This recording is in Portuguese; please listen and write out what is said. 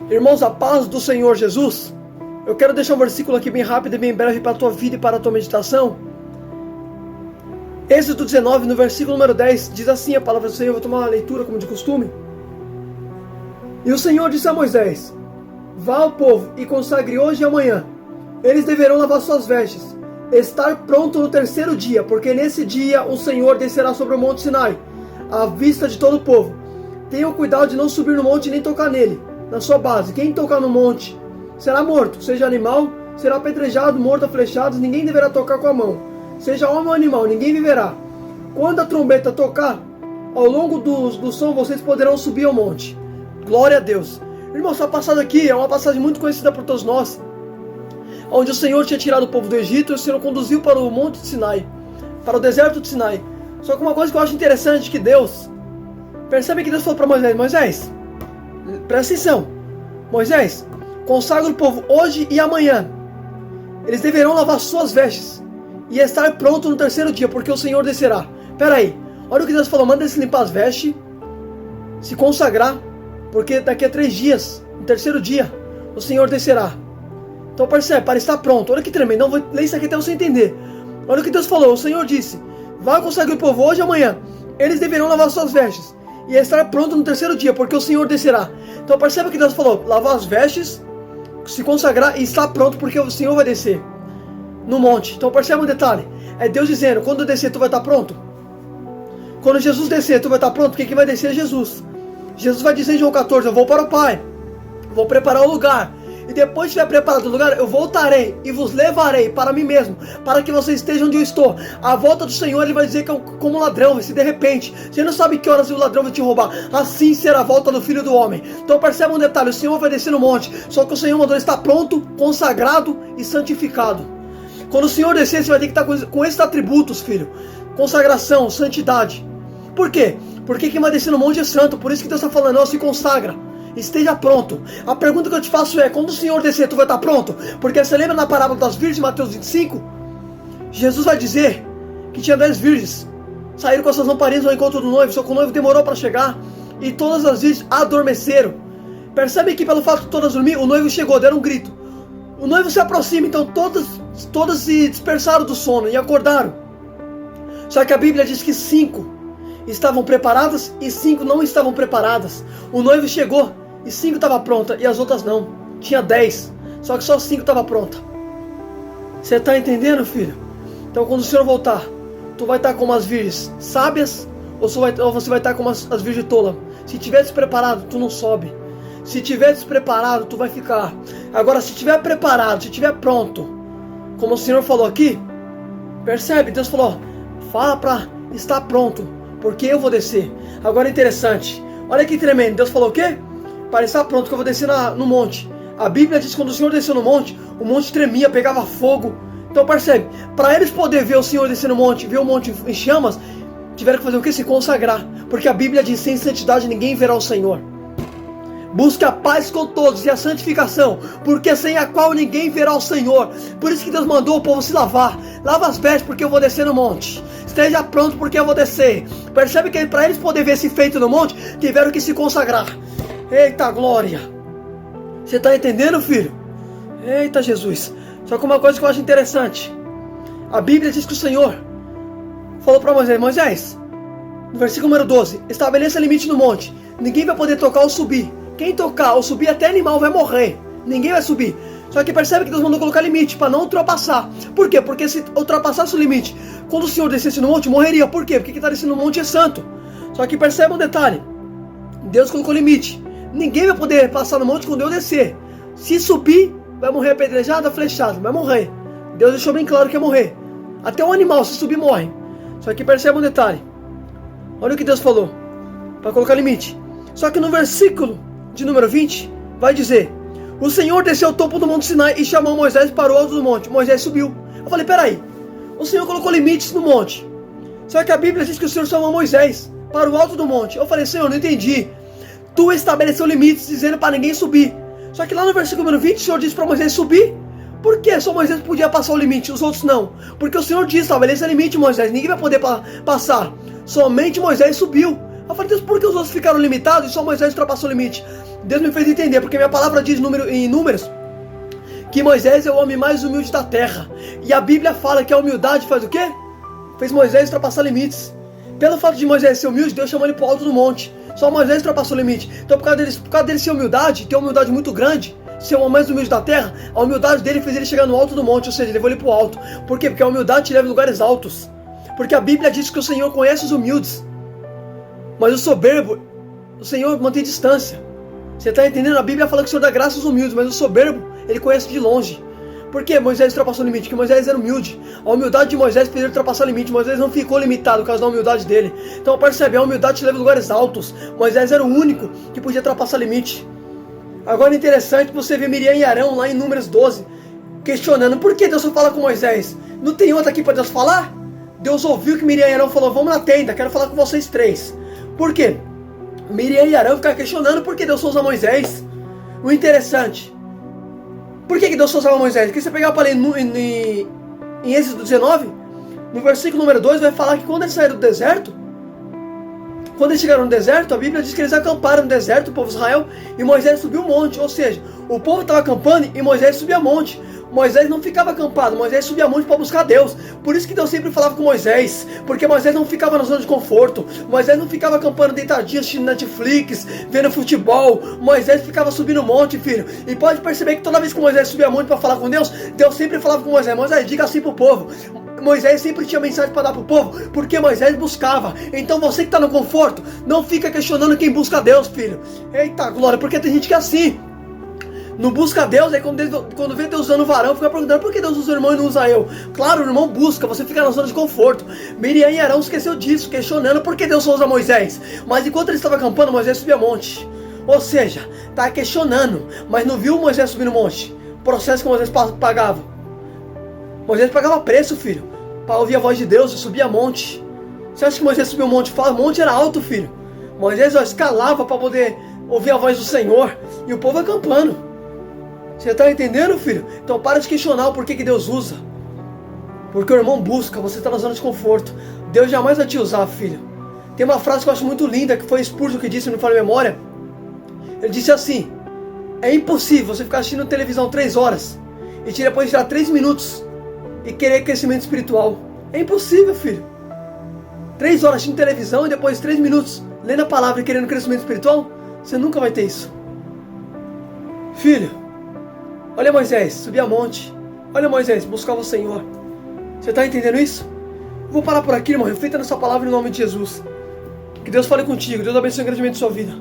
Irmãos, a paz do Senhor Jesus. Eu quero deixar um versículo aqui bem rápido e bem breve para a tua vida e para a tua meditação. Êxodo 19, no versículo número 10, diz assim a palavra do Senhor. Eu vou tomar uma leitura como de costume. E o Senhor disse a Moisés: vá ao povo e consagre hoje e amanhã. Eles deverão lavar suas vestes, estar pronto no terceiro dia, porque nesse dia o Senhor descerá sobre o monte Sinai, à vista de todo o povo. Tenham cuidado de não subir no monte nem tocar nele, na sua base. Quem tocar no monte será morto, seja animal, será apedrejado, morto a flechadas, ninguém deverá tocar com a mão. Seja homem ou animal, ninguém viverá. Quando a trombeta tocar, ao longo do som vocês poderão subir ao monte. Glória a Deus. Irmão, essa passagem aqui é uma passagem muito conhecida por todos nós, onde o Senhor tinha tirado o povo do Egito e o Senhor conduziu para o monte de Sinai, para o deserto de Sinai. Só que uma coisa que eu acho interessante, que Deus, percebe que Deus falou para Moisés: Moisés, presta atenção, Moisés, consagra o povo hoje e amanhã. Eles deverão lavar suas vestes e estar pronto no terceiro dia, porque o Senhor descerá. Pera aí, olha o que Deus falou: manda eles limpar as vestes, se consagrar, porque daqui a 3 dias, no terceiro dia, o Senhor descerá. Então percebe, para estar pronto. Olha que tremendo, não vou ler isso aqui até você entender. Olha o que Deus falou: o Senhor disse: vai consagrar o povo hoje e amanhã. Eles deverão lavar suas vestes e estar pronto no terceiro dia, porque o Senhor descerá. Então percebe que Deus falou: lavar as vestes, se consagrar e estar pronto, porque o Senhor vai descer no monte. Então percebe um detalhe, é Deus dizendo: quando eu descer tu vai estar pronto. Quando Jesus descer tu vai estar pronto, porque quem vai descer é Jesus. Jesus vai dizer em João 14: eu vou para o Pai, vou preparar o lugar, e depois que estiver preparado o lugar, eu voltarei e vos levarei para mim mesmo, para que vocês estejam onde eu estou. A volta do Senhor, Ele vai dizer que é como um ladrão, vai ser de repente. Você não sabe que horas o ladrão vai te roubar. Assim será a volta do Filho do Homem. Então percebe um detalhe, o Senhor vai descer no monte, só que o Senhor mandou estar pronto, consagrado e santificado. Quando o Senhor descer, você vai ter que estar com esses atributos, filho: consagração, santidade. Por quê? Porque quem vai descer no monte é santo. Por isso que Deus está falando: não, se consagra, esteja pronto. A pergunta que eu te faço é: quando o Senhor descer, tu vai estar pronto? Porque você lembra na parábola das virgens, Mateus 25? Jesus vai dizer que tinha 10 virgens, saíram com as suas lamparinas ao encontro do noivo, só que o noivo demorou para chegar, e todas as virgens adormeceram. Percebe que pelo fato de todas dormir, o noivo chegou, deram um grito. O noivo se aproxima, então todas se dispersaram do sono e acordaram. Só que a Bíblia diz que 5 estavam preparadas e 5 não estavam preparadas. O noivo chegou e 5 estavam prontas e as outras não. Tinha 10, só que só 5 estavam prontas. Você está entendendo, filho? Então quando o Senhor voltar, tu vai estar como as virgens sábias, ou você vai estar como as virgens tolas? Se tiver despreparado, tu não sobe. Se tiver despreparado, tu vai ficar. Agora, se tiver preparado, se tiver pronto, como o Senhor falou aqui, percebe? Deus falou: fala para estar pronto, porque eu vou descer. Agora é interessante, olha que tremendo. Deus falou o quê? Para estar pronto, que eu vou descer no monte. A Bíblia diz que quando o Senhor desceu no monte, o monte tremia, pegava fogo. Então percebe, para eles poderem ver o Senhor descer no monte, ver o monte em chamas, tiveram que fazer o quê? Se consagrar. Porque a Bíblia diz: sem santidade ninguém verá o Senhor. Busque a paz com todos e a santificação, porque sem a qual ninguém verá o Senhor. Por isso que Deus mandou o povo se lavar. Lava as vestes, porque eu vou descer no monte. Esteja pronto, porque eu vou descer. Percebe que para eles poderem ver esse feito no monte, tiveram que se consagrar. Eita glória! Você está entendendo, filho? Eita Jesus! Só que uma coisa que eu acho interessante, a Bíblia diz que o Senhor falou para Moisés: Moisés, no versículo número 12, estabeleça limite no monte. Ninguém vai poder tocar ou subir. Quem tocar ou subir, até animal vai morrer. Ninguém vai subir. Só que percebe que Deus mandou colocar limite para não ultrapassar. Por quê? Porque se ultrapassasse o limite, quando o Senhor descesse no monte, morreria. Por quê? Porque quem está descendo no monte é santo. Só que percebe um detalhe, Deus colocou limite. Ninguém vai poder passar no monte quando eu descer. Se subir, vai morrer apedrejado, flechado, vai morrer. Deus deixou bem claro que ia morrer. Até um animal, se subir, morre. Só que percebe um detalhe, olha o que Deus falou para colocar limite. Só que no versículo de número 20, vai dizer: o Senhor desceu ao topo do monte Sinai e chamou Moisés para o alto do monte. Moisés subiu. Eu falei: peraí, o Senhor colocou limites no monte, só que a Bíblia diz que o Senhor chamou Moisés para o alto do monte. Eu falei: Senhor, não entendi. Tu estabeleceu limites dizendo para ninguém subir. Só que lá no versículo número 20, o Senhor disse para Moisés subir. Por que só Moisés podia passar o limite, os outros não? Porque o Senhor disse: estabeleça limite, Moisés, ninguém vai poder passar. Somente Moisés subiu. Eu falei: Deus, por que os outros ficaram limitados e só Moisés ultrapassou o limite? Deus me fez entender, porque minha palavra diz em Números que Moisés é o homem mais humilde da terra. E a Bíblia fala que a humildade faz o quê? Fez Moisés ultrapassar limites. Pelo fato de Moisés ser humilde, Deus chamou ele para o alto do monte. Só Moisés ultrapassou o limite. Então por causa dele ser humildade, ter uma humildade muito grande, ser o homem mais humilde da terra, a humildade dele fez ele chegar no alto do monte, ou seja, levou ele para o alto. Por quê? Porque a humildade te leva em lugares altos. Porque a Bíblia diz que o Senhor conhece os humildes, mas o soberbo, o Senhor mantém distância. Você está entendendo? A Bíblia fala que o Senhor dá graça aos humildes, mas o soberbo, ele conhece de longe. Por que Moisés ultrapassou o limite? Porque Moisés era humilde. A humildade de Moisés fez ele ultrapassar o limite. Moisés não ficou limitado por causa da humildade dele. Então percebe, a humildade te leva em lugares altos. Moisés era o único que podia ultrapassar o limite. Agora é interessante você ver Miriam e Arão lá em Números 12, questionando, por que Deus só fala com Moisés? Não tem outro aqui para Deus falar? Deus ouviu que Miriam e Arão falou, vamos na tenda, quero falar com vocês três. Por quê? Miriam e Arão ficaram questionando por que Deus só usa Moisés. O interessante, por que Deus só usava Moisés? Porque você pegar para ler em Êxodo 19, no versículo número 2, vai falar que quando eles saíram do deserto, quando eles chegaram no deserto, a Bíblia diz que eles acamparam no deserto, o povo de Israel, e Moisés subiu um monte. Ou seja, o povo estava acampando e Moisés subia monte. Moisés não ficava acampado, Moisés subia monte para buscar Deus. Por isso que Deus sempre falava com Moisés, porque Moisés não ficava na zona de conforto. Moisés não ficava acampando deitadinho assistindo Netflix, vendo futebol. Moisés ficava subindo monte, filho. E pode perceber que toda vez que Moisés subia monte para falar com Deus, Deus sempre falava com Moisés, Moisés, diga assim pro povo. Moisés sempre tinha mensagem para dar pro povo, porque Moisés buscava. Então você que está no conforto, não fica questionando quem busca Deus, filho. Eita glória, porque tem gente que é assim. Não busca Deus, aí quando vê Deus usando o varão, fica perguntando por que Deus usa o irmão e não usa eu. Claro, o irmão busca, você fica na zona de conforto. Miriam e Arão esqueceu disso, questionando por que Deus só usa Moisés. Mas enquanto ele estava acampando, Moisés subia monte. Ou seja, está questionando, mas não viu Moisés subir no monte. O processo que Moisés pagava. Moisés pagava preço, filho, para ouvir a voz de Deus, subia monte. Você acha que Moisés subiu um monte? Fala, monte era alto, filho. Moisés escalava para poder ouvir a voz do Senhor. E o povo acampando. Você está entendendo, filho? Então para de questionar o porquê que Deus usa. Porque o irmão busca, você está na zona de conforto. Deus jamais vai te usar, filho. Tem uma frase que eu acho muito linda, que foi Spurgeon que disse, não falo a memória. Ele disse assim, é impossível você ficar assistindo televisão 3 horas e depois tirar 3 minutos e querer crescimento espiritual. É impossível, filho. 3 horas assistindo televisão e depois 3 minutos lendo a palavra e querendo crescimento espiritual, você nunca vai ter isso. Filho, olha Moisés, subia a monte. Olha Moisés, buscava o Senhor. Você está entendendo isso? Vou parar por aqui, irmão. Reflita nessa palavra em nome de Jesus. Que Deus fale contigo. Deus abençoe grandemente a sua vida.